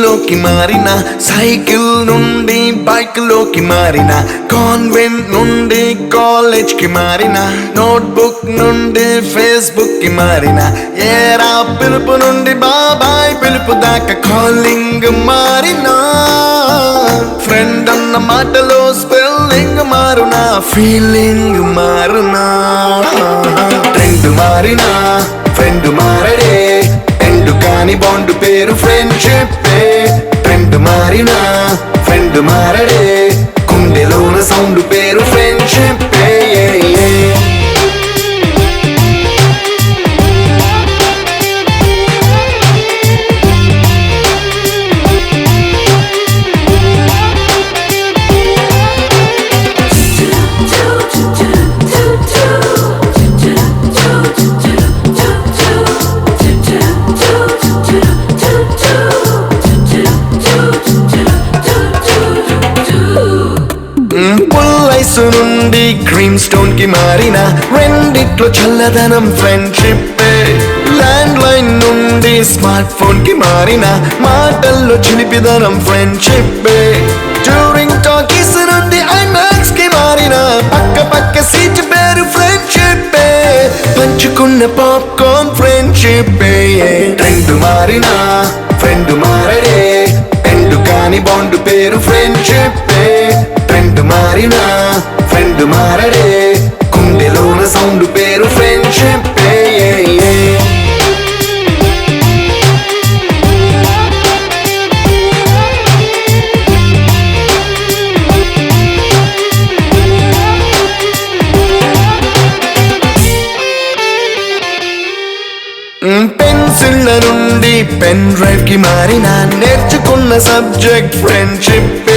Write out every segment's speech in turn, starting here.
లోకి మారిన, సైకిల్ నుండి బైక్ లోకి మారిన, కాన్వెంట్ నుండి కాలేజ్ కి మారిన, నోట్బుక్ నుండి ఫేస్బుక్ కి మారిన, ఏరా పిలుపు నుండి బాబాయ్ పిలుపు దాకా కాలింగ్ మారిన, ఫ్రెండ్ అన్న మాటలో స్పెల్లింగ్ మారునా, ఫీలింగ్ మారునా, ట్రెండ్ మారినా ఫ్రెండ్ మారడే, ఎండు కాని బాండ్ పేరు ఫ్రెండ్షిప్. ట్రెండ్ మారినా ఫ్రెండ్ మారడే, గుండెలోన సౌండ్ పేరు ఫ్రెండ్షిప్. పుల్లైసు నుండి గ్రీన్ స్టోన్ కి మారిన, రెండిట్లో చల్లదనం ఫ్రెండ్షిప్. ల్యాండ్ లైన్ నుండి స్మార్ట్ ఫోన్ కి మారిన, మాటల్లో చిలిపిదనం ఫ్రెండ్షిప్. డ్యూరింగ్ టాకీస్ నుండి ఐమాక్స్ కి మారిన, పక్క పక్క సీట్ పేరు ఫ్రెండ్షిప్. పంచుకున్న పాప్కార్న్ ఫ్రెండ్షిప్. ట్రెండ్ మారిన ఫ్రెండ్ మారడే, ఎండు కాని బాండ్ పేరు ఫ్రెండ్షిప్. ట్రెండ్ మారినా ఫ్రెండ్ మారడే, గుండెలోన సౌండ్ పేరు ఫ్రెండ్షిప్. పెన్సిళ్ళ నుండి పెన్ డ్రైవ్ కి మారిన, నేర్చుకున్న సబ్జెక్ట్ ఫ్రెండ్షిప్.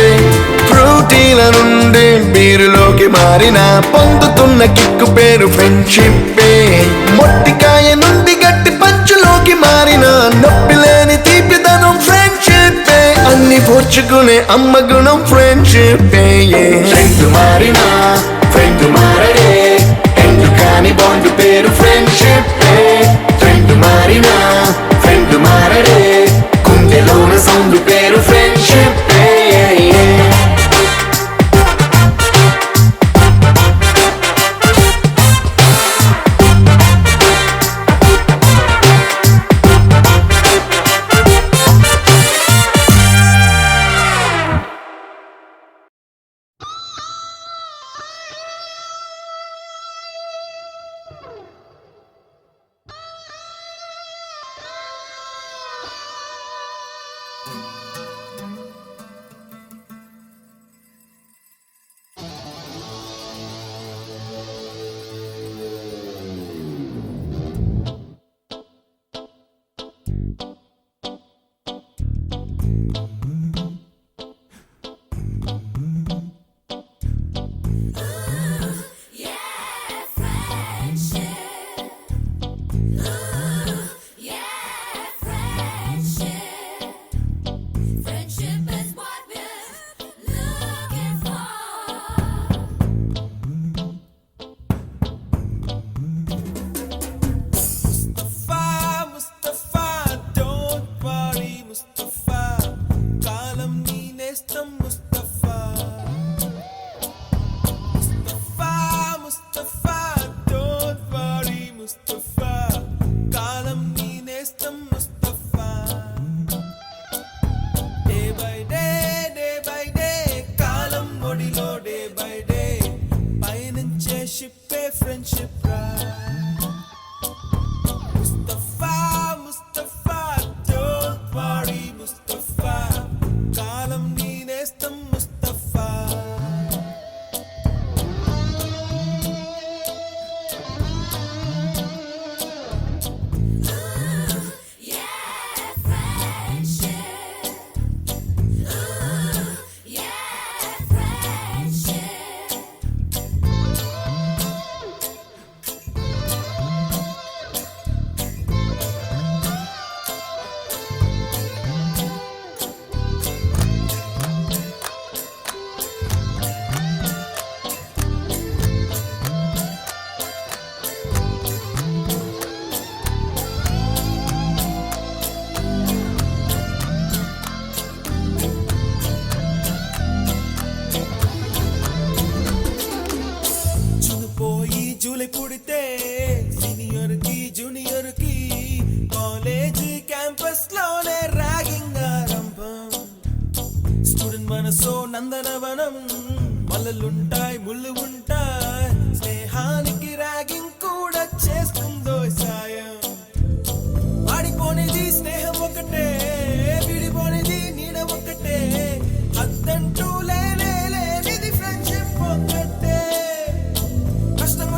ఫ్రూటీల నుండి బీరులోకి మారిన, పొందుతున్న కిక్కు పేరు ఫ్రెండ్షిప్. మొట్టికాయ నుండి గట్టి పంచులోకి మారిన, నొప్పి లేని తీపిదనం ఫ్రెండ్షిప్. అన్ని పోర్చుకునే అమ్మ గుణం ఫ్రెండ్షిప్. ఫ్రెండ్ మారినా ఫ్రెండ్ మారడే, ఎందు కాని బాండ్ పేరు ఫ్రెండ్షిప్. ఫ్రెండ్ మారినా ఫ్రెండ్ మారడే, గుండెలోన సౌండ్ పేరు ఫ్రెండ్షిప్.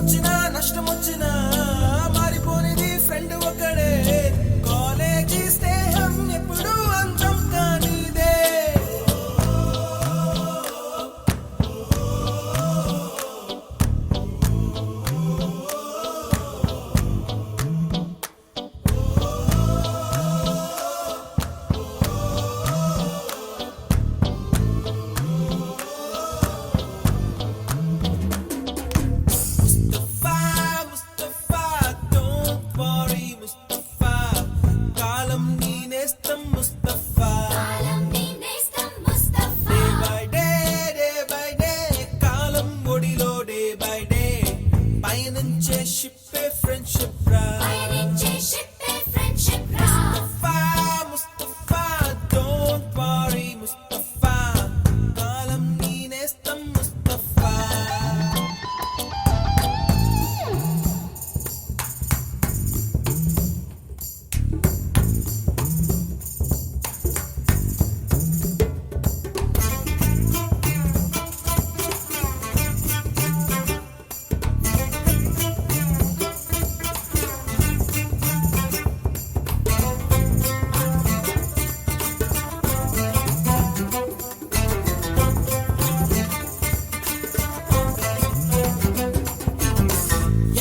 కష్టమొచ్చినా నష్టమొచ్చినా మారిపోనిది ఫ్రెండ్ ఒకడే కాలేజీ స్నేహం ఎప్పుడు అంతం కానిదే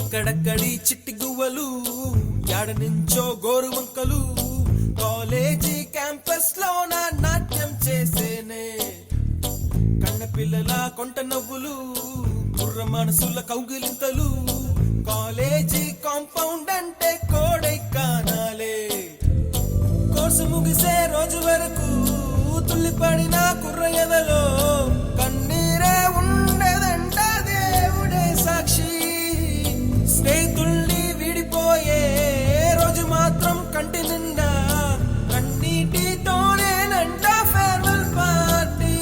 ఎక్కడక్కడి చిట్టి గువ్వలు యాడ నుంచో గోరు వంకలు కాలేజీ క్యాంపస్ లో నా నాట్యం చేసేనే కన్న పిల్లల కొంట నవ్వులు కుర్ర మనసుల కౌగిలింతలు కాలేజీ కాంపౌండ్ అంటే కోడై కానాలే కోర్సు ముగిసే రోజు వరకు తుల్లిపడిన కుర్ర ఎదలో కన్నీరే ఉండేదంట దేవుడే సాక్షి స్నేహితుల్ని విడిపోయే రోజు మాత్రం కంటి నిండా కన్నీటితోనేనంట ఫేర్వెల్ పార్టీ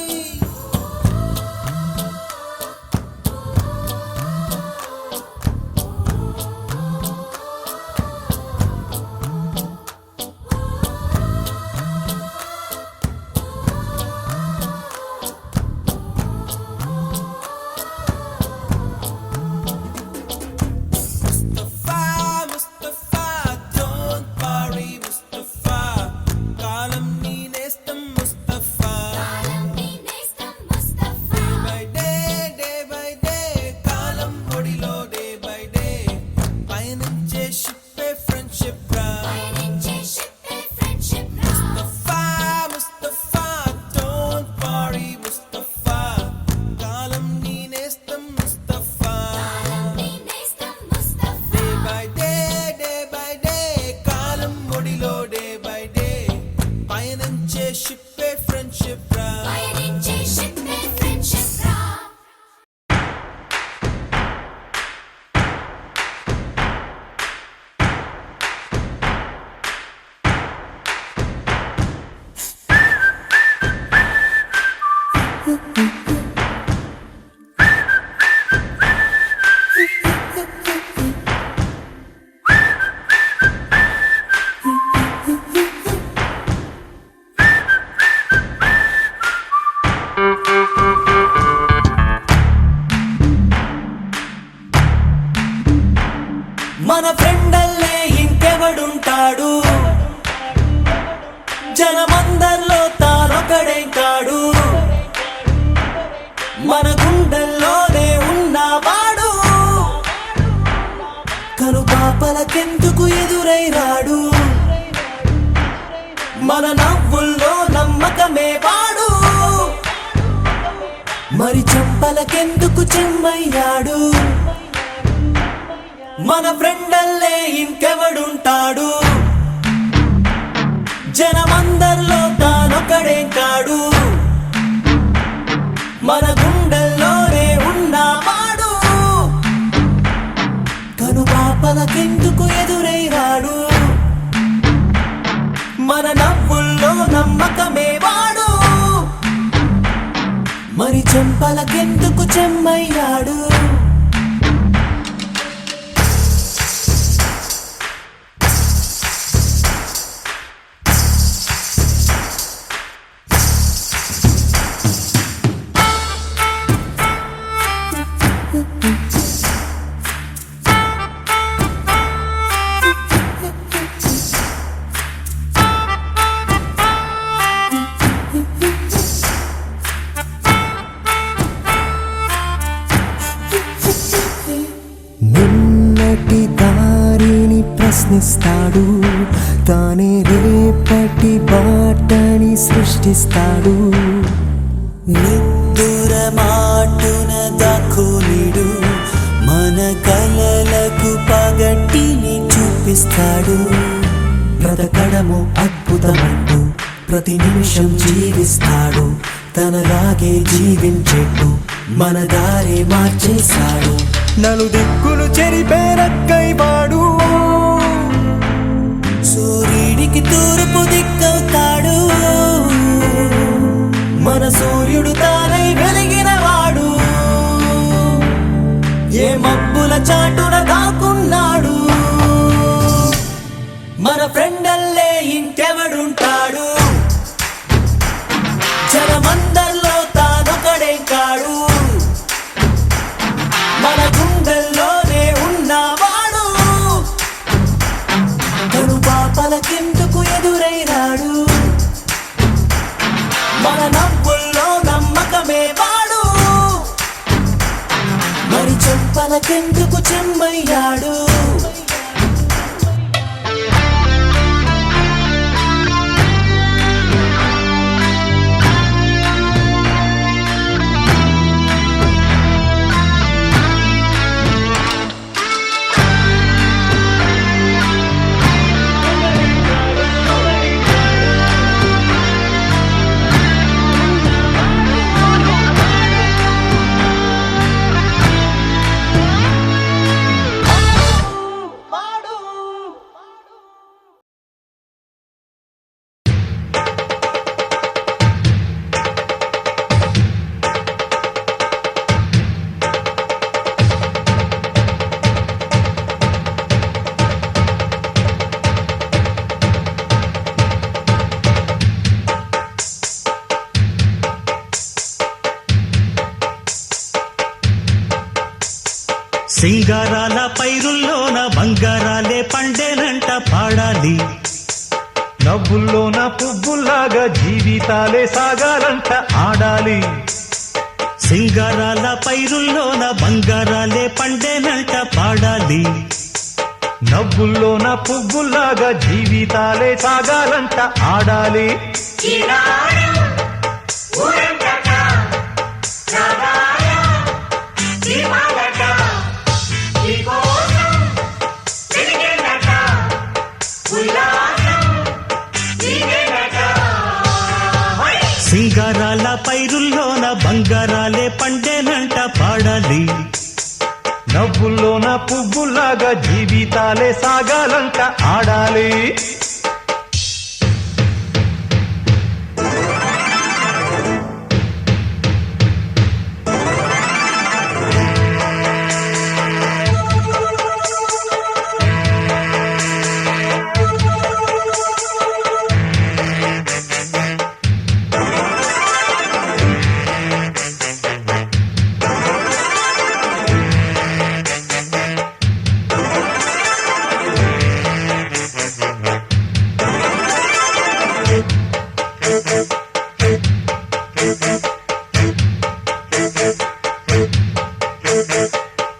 మన ఫ్రెండల్లే ఇంకెవడుంటాడు జనమందరిలో తానొకడేంటాడు మన గుండెల్లోనే ఉన్నవాడు కనుపాపలకెందుకు ఎదురై రాడు మన నవ్వుల్లో నమ్మకమే వాడు మరి చెంపలకెందుకు చెమ్మయ్యాడు మన ఫ్రెండల్లే ఇంకెవడుంటాడు జనమందరిలో తానొకడేంటాడు మన గుండెల్లోనే ఉన్నవాడు కనుపాపలకెందుకు ఎదురై రాడు మన నవ్వుల్లో నమ్మకమే వాడు మరి చెంపలకెందుకు చెమ్మయ్యాడు ప్రయత్నిస్తాడు, తానే రేపటి బాటని సృష్టిస్తాడు. నిద్దుర మాటున దాక్కునిడు, మన కలలకు పగటిని చూపిస్తాడు. బ్రతకడము అద్భుతమంటూ ప్రతి నిమిషం జీవిస్తాడు, తనలాగే జీవించెట్టు మన దారి మార్చేశాడు. నలుదిక్కులు చెరిపేరక్కైవాడు, సూర్యుడికి తూర్పు దిక్కవుతాడు. మన సూర్యుడు తానై వెలిగినవాడు, ఏ మబ్బుల చాటున దాక్కున్నాడు. మన ఫ్రెండల్లే ఇంకెవడుంటాడు, జనమందరిలో తానొకడే కాడు. మన గుండెల్లోనే ఉన్నవాడు, తను పాపలకెందుకు ఎదురైనాడు. మన నవ్వుల్లో నమ్మకమే వాడు, మరి చెంపలకెందుకు చెమ్మయ్యాడు. సింగారాల పైరుల్లోన బంగారాలే పండేనంట పాడాలి. నవ్వుల్లోన పువ్వుల్లాగా జీవితాలే సాగాలంట ఆడాలి. సింగారాల పైరుల్లోన బంగారాలే పండేనంట పాడాలి. నవ్వుల్లోన పువ్వుల్లాగా జీవితాలే సాగాలంట ఆడాలి. సింగారాల పైరుల్లోన బంగారాలే పండేనంట పాడాలి. నవ్వుల్లోన పువ్వుల్లాగా జీవితాలే సాగాలంట ఆడాలి.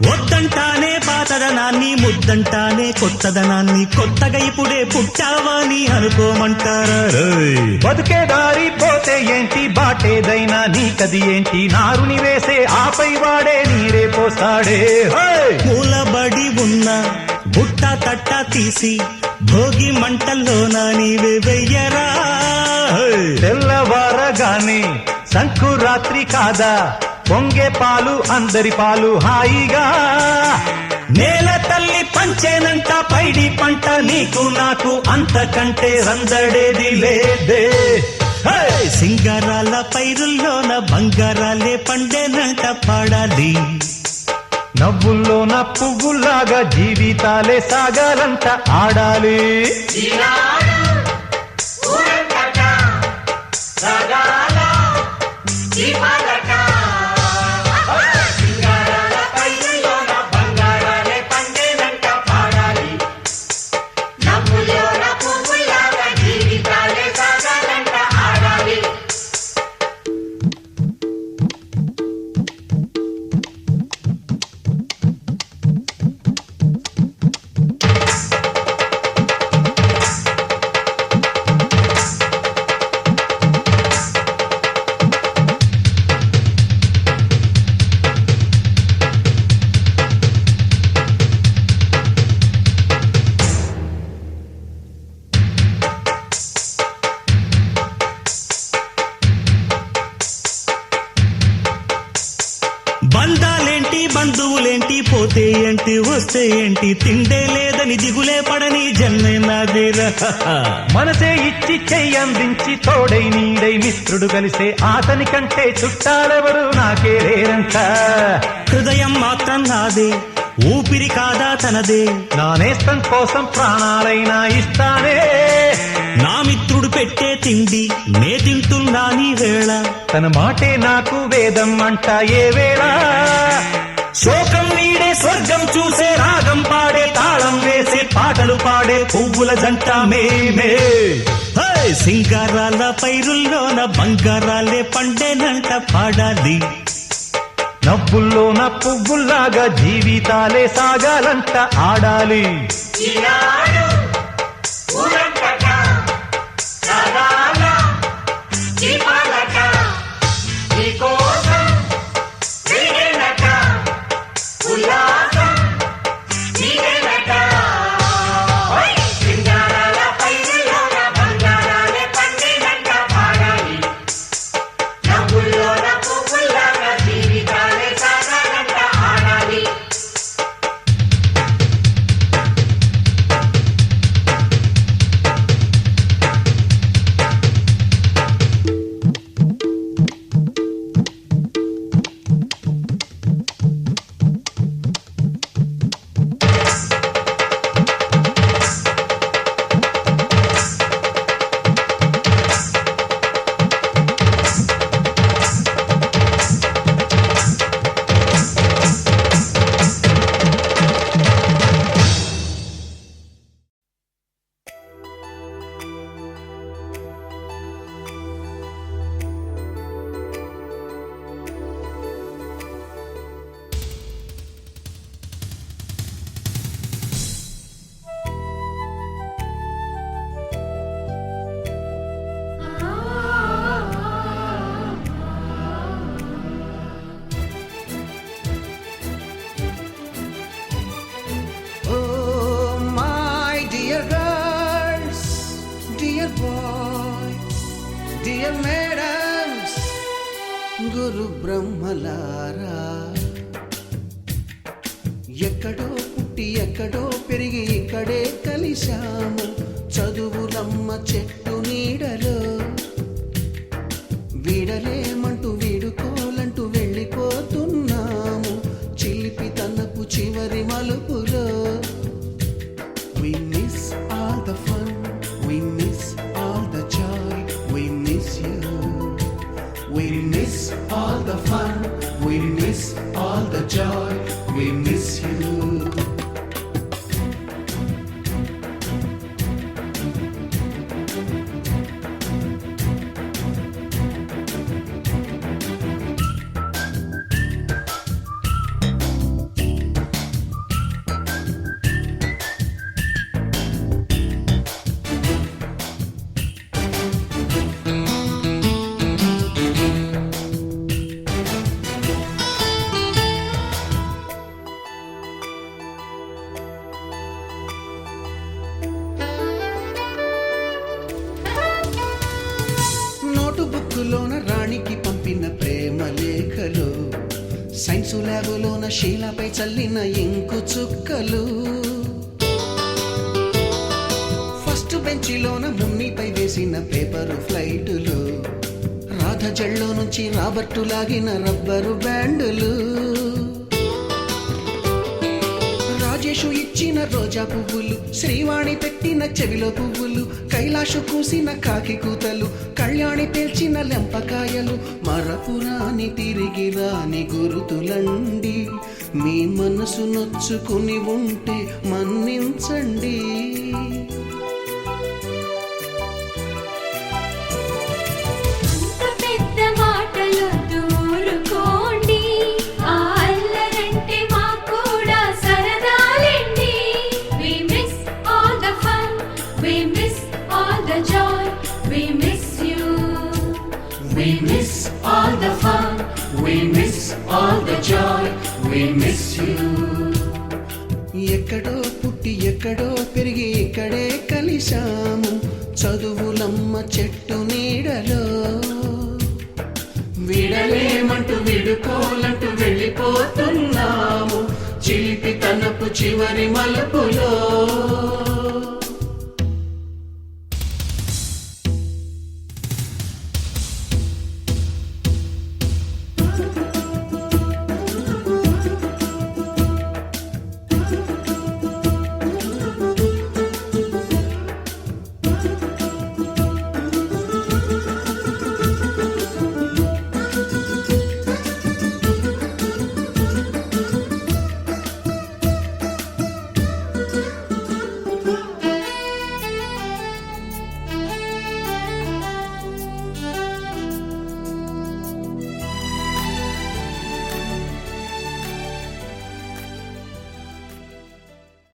వద్దంటానే పాతదనాన్ని, ముద్దంటానే కొత్తదనాన్ని, కొత్తగా ఇప్పుడే పుట్టావని అనుకోమంటారా? బతుకే దారి పోతే ఏంటి, బాటేదైనా నీకది ఏంటి, నారుని వేసే ఆపై వాడే నీరే పోస్తాడే. మూలబడి ఉన్న బుట్ట తట్ట తీసి భోగి మంటల్లోన నీవే వెయ్యరా. తెల్లవారగానే సంకురాత్రి కాదా, పొంగే పాలు అందరి పాలు హాయిగా. నేల తల్లి పంచేనంట పైడి పంట, నీకు నాకు అంతకంటే రందడేది లేదే. సింగారాల పైరుల్లోన బంగారాలే పండేనంట పాడాలి. నవ్వుల్లోన పువ్వుల్లాగా జీవితాలే సాగాలంట ఆడాలి. పోతే ఏంటి వస్తే ఏంటి తిండే లేదని దిగులే పడని జన్మే నాదేరా మనసే ఇచ్చి చెయ్యందించి తోడై నీడై మిత్రుడు కలిసే అతని కంటే చుట్టాలెవరు నాకే లేరంట హృదయం మాత్రం నాదే ఊపిరి కాదా తనదే నా నేస్తం కోసం ప్రాణాలైనా ఇస్తానే నా మిత్రుడు పెట్టే తిండి నే తింటున్నా నీ వేళ తన మాటే నాకు వేదం అంట ఏ వేళ శోకం నీడే స్వర్గం చూసే రాగం పాడే తాళం వేసే పాటలు పాడే పువ్వుల జంట మేమే హే! సింగారాల పైరుల్లోన బంగారాలే పండేనంట పాడాలి నవ్వుల్లోన పువ్వుల్లాగా జీవితాలే సాగాలంట ఆడాలి డియర్ మేడమ్స్ గురు బ్రహ్మలారా ఎక్కడో పుట్టి ఎక్కడో పెరిగి ఇక్కడే కలిశాము చదువులమ్మ చెట్టు నీడలో వీడలేమంటూ వీడుకోలంటూ వెళ్ళిపోతున్నాము చిలిపి తనపు చివరి మలుపులో We miss all the fun, we miss all the joy, we miss you. We miss all the fun, we miss all the joy, we miss you. బుక్కులోన రాణికి పంపిన ప్రేమ లేఖలు సైన్సు ల్యాబులోన శీలపై చల్లిన ఇంకు చుక్కలు ఫస్ట్ బెంచిలోన మున్నిపై వేసిన పేపరు ఫ్లైటులు రాధ జల్లో నుంచి రాబర్టు లాగిన rubber బ్యాండులు Rajesh ఇచ్చిన రోజా పువ్వులు శ్రీవాణి పెట్టిన చెవిలో పువ్వులు కైలాషు కూసిన కాకి కూతలు కళ్యాణి పేల్చిన లెంపకాయలు మరపురాని తిరిగి రాని గురుతులండి మీ మనసు నొచ్చుకుని ఉంటే మన్నించండి We miss all the fun, we miss all the joy, we miss you. ఎక్కడో పుట్టి ఎక్కడో పెరిగి ఇక్కడే కలిశాము చదువులమ్మ చెట్టు నీడలో విడలేమంటూ విడుకోలంటూ వెళ్ళిపోతున్నాము చిలిపి చిలిపితనపు చివరి మలుపులో